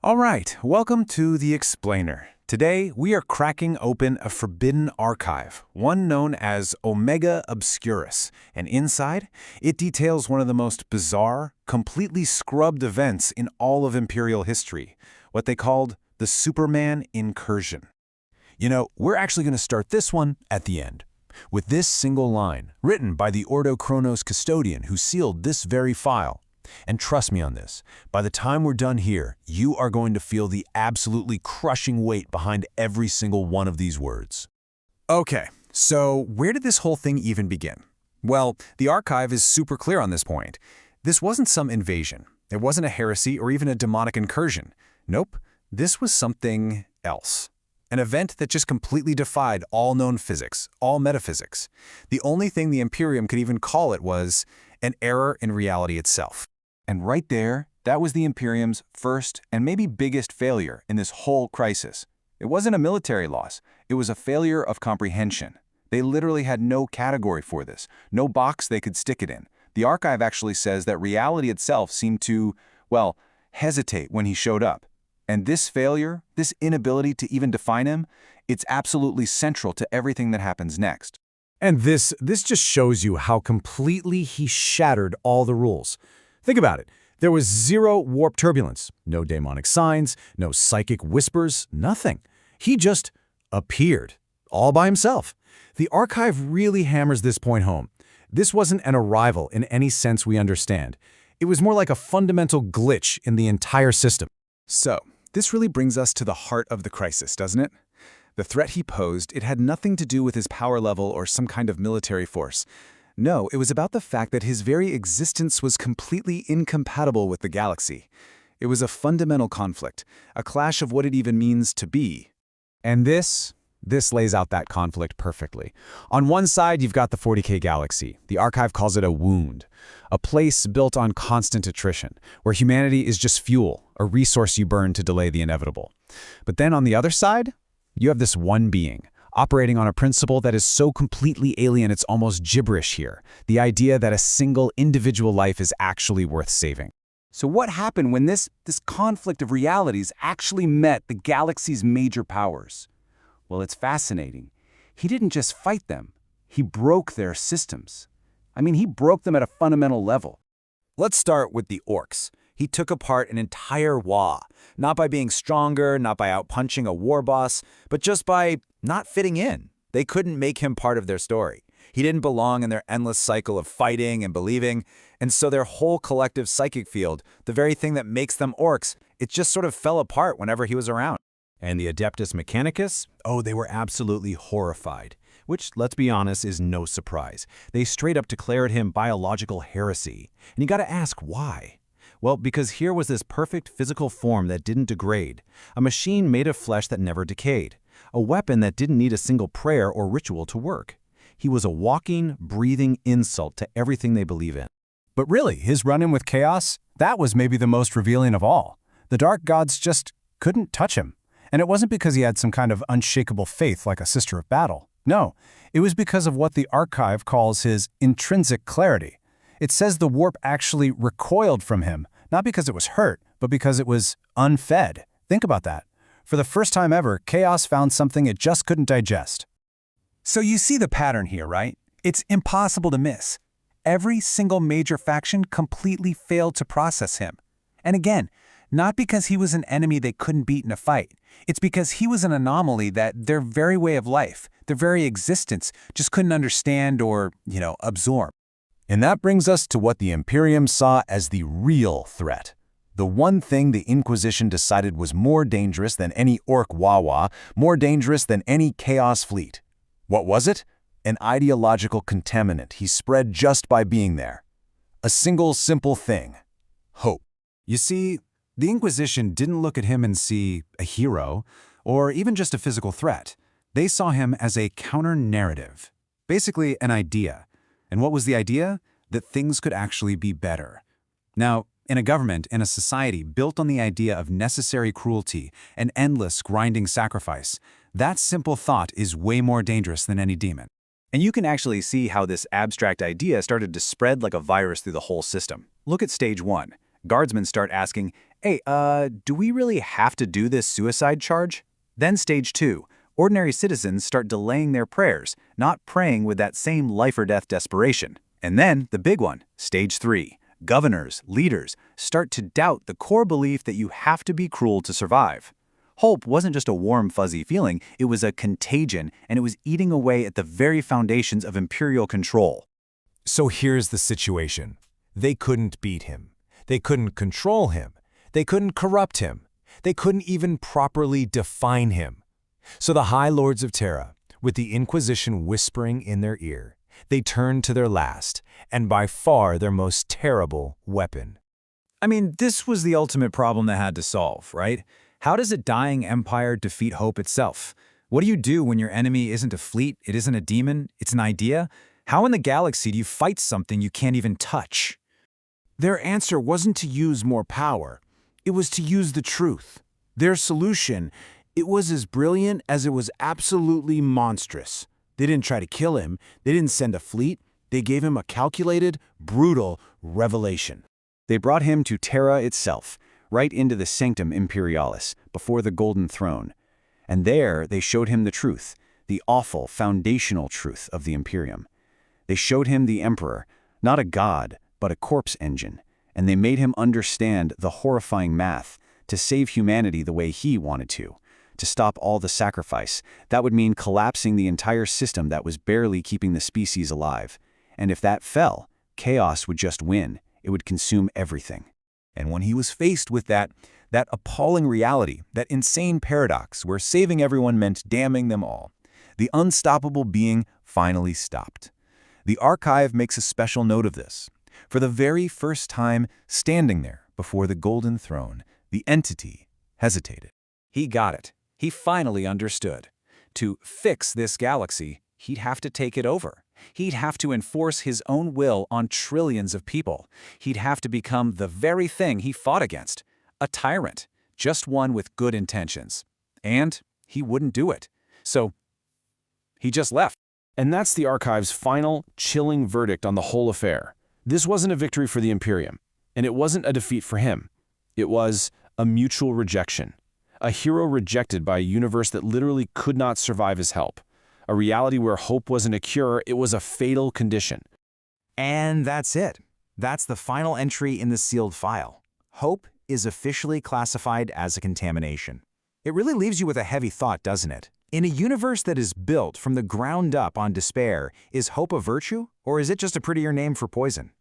All right, welcome to The Explainer. Today, we are cracking open a forbidden archive, one known as Omega Obscurus, and inside, it details one of the most bizarre, completely scrubbed events in all of Imperial history, what they called the Superman Incursion. You know, we're actually going to start this one at the end, with this single line, written by the Ordo Chronos custodian who sealed this very file. And trust me on this, by the time we're done here, you are going to feel the absolutely crushing weight behind every single one of these words. Okay, so where did this whole thing even begin? Well, the archive is super clear on this point. This wasn't some invasion. It wasn't a heresy or even a demonic incursion. Nope, this was something else. An event that just completely defied all known physics, all metaphysics. The only thing the Imperium could even call it was an error in reality itself. And right there, that was the Imperium's first and maybe biggest failure in this whole crisis. It wasn't a military loss, it was a failure of comprehension. They literally had no category for this, no box they could stick it in. The archive actually says that reality itself seemed to, well, hesitate when he showed up. And this failure, this inability to even define him, it's absolutely central to everything that happens next. And this just shows you how completely he shattered all the rules. Think about it. There was zero warp turbulence, no demonic signs, no psychic whispers, nothing. He just appeared, all by himself. The archive really hammers this point home. This wasn't an arrival in any sense we understand. It was more like a fundamental glitch in the entire system. So, this really brings us to the heart of the crisis, doesn't it? The threat he posed, it had nothing to do with his power level or some kind of military force. No, it was about the fact that his very existence was completely incompatible with the galaxy. It was a fundamental conflict, a clash of what it even means to be. And this lays out that conflict perfectly. On one side, you've got the 40K galaxy. The archive calls it a wound, a place built on constant attrition, where humanity is just fuel, a resource you burn to delay the inevitable. But then on the other side, you have this one being, operating on a principle that is so completely alien it's almost gibberish here, the idea that a single individual life is actually worth saving. So what happened when this conflict of realities actually met the galaxy's major powers? Well, it's fascinating. He didn't just fight them, he broke their systems. I mean, he broke them at a fundamental level. Let's start with the orcs. He took apart an entire Wa, not by being stronger, not by outpunching a war boss, but just by not fitting in. They couldn't make him part of their story. He didn't belong in their endless cycle of fighting and believing, and so their whole collective psychic field, the very thing that makes them orcs, it just sort of fell apart whenever he was around. And the Adeptus Mechanicus? Oh, they were absolutely horrified. Which, let's be honest, is no surprise. They straight up declared him biological heresy. And you gotta ask why. Well, because here was this perfect physical form that didn't degrade, a machine made of flesh that never decayed, a weapon that didn't need a single prayer or ritual to work. He was a walking, breathing insult to everything they believe in. But really, his run-in with Chaos, that was maybe the most revealing of all. The Dark Gods just couldn't touch him. And it wasn't because he had some kind of unshakable faith like a Sister of Battle. No, it was because of what the archive calls his intrinsic clarity. It says the warp actually recoiled from him, not because it was hurt, but because it was unfed. Think about that. For the first time ever, Chaos found something it just couldn't digest. So you see the pattern here, right? It's impossible to miss. Every single major faction completely failed to process him. And again, not because he was an enemy they couldn't beat in a fight. It's because he was an anomaly that their very way of life, their very existence, just couldn't understand or, absorb. And that brings us to what the Imperium saw as the real threat. The one thing the Inquisition decided was more dangerous than any orc Wawa, more dangerous than any Chaos fleet. What was it? An ideological contaminant he spread just by being there. A single simple thing: hope. You see, the Inquisition didn't look at him and see a hero, or even just a physical threat. They saw him as a counter-narrative, basically an idea. And what was the idea? That things could actually be better. Now, in a government and a society built on the idea of necessary cruelty and endless grinding sacrifice, that simple thought is way more dangerous than any demon. And you can actually see how this abstract idea started to spread like a virus through the whole system. Look at stage 1. Guardsmen start asking, Hey, do we really have to do this suicide charge? Then stage 2. Ordinary citizens start delaying their prayers, not praying with that same life-or-death desperation. And then, the big one, stage 3. Governors, leaders, start to doubt the core belief that you have to be cruel to survive. Hope wasn't just a warm, fuzzy feeling, it was a contagion, and it was eating away at the very foundations of imperial control. So here's the situation. They couldn't beat him. They couldn't control him. They couldn't corrupt him. They couldn't even properly define him. So the High Lords of Terra, with the Inquisition whispering in their ear, they turned to their last, and by far their most terrible weapon. I mean, this was the ultimate problem they had to solve, right? How does a dying empire defeat hope itself? What do you do when your enemy isn't a fleet, it isn't a demon, it's an idea? How in the galaxy do you fight something you can't even touch? Their answer wasn't to use more power. It was to use the truth. Their solution, it was as brilliant as it was absolutely monstrous. They didn't try to kill him. They didn't send a fleet. They gave him a calculated, brutal revelation. They brought him to Terra itself, right into the Sanctum Imperialis, before the Golden Throne. And there they showed him the truth, the awful, foundational truth of the Imperium. They showed him the Emperor, not a god, but a corpse engine, and they made him understand the horrifying math to save humanity the way he wanted to stop all the sacrifice. That would mean collapsing the entire system that was barely keeping the species alive. And if that fell, chaos would just win. It would consume everything. And when he was faced with that appalling reality, that insane paradox where saving everyone meant damning them all, the unstoppable being finally stopped. The archive makes a special note of this. For the very first time, standing there before the Golden Throne, the entity hesitated. He got it. He finally understood. To fix this galaxy, he'd have to take it over. He'd have to enforce his own will on trillions of people. He'd have to become the very thing he fought against, a tyrant, just one with good intentions. And he wouldn't do it. So he just left. And that's the Archive's final, chilling verdict on the whole affair. This wasn't a victory for the Imperium, and it wasn't a defeat for him. It was a mutual rejection. A hero rejected by a universe that literally could not survive his help. A reality where hope wasn't a cure, it was a fatal condition. And that's it. That's the final entry in the sealed file. Hope is officially classified as a contamination. It really leaves you with a heavy thought, doesn't it? In a universe that is built from the ground up on despair, is hope a virtue, or is it just a prettier name for poison?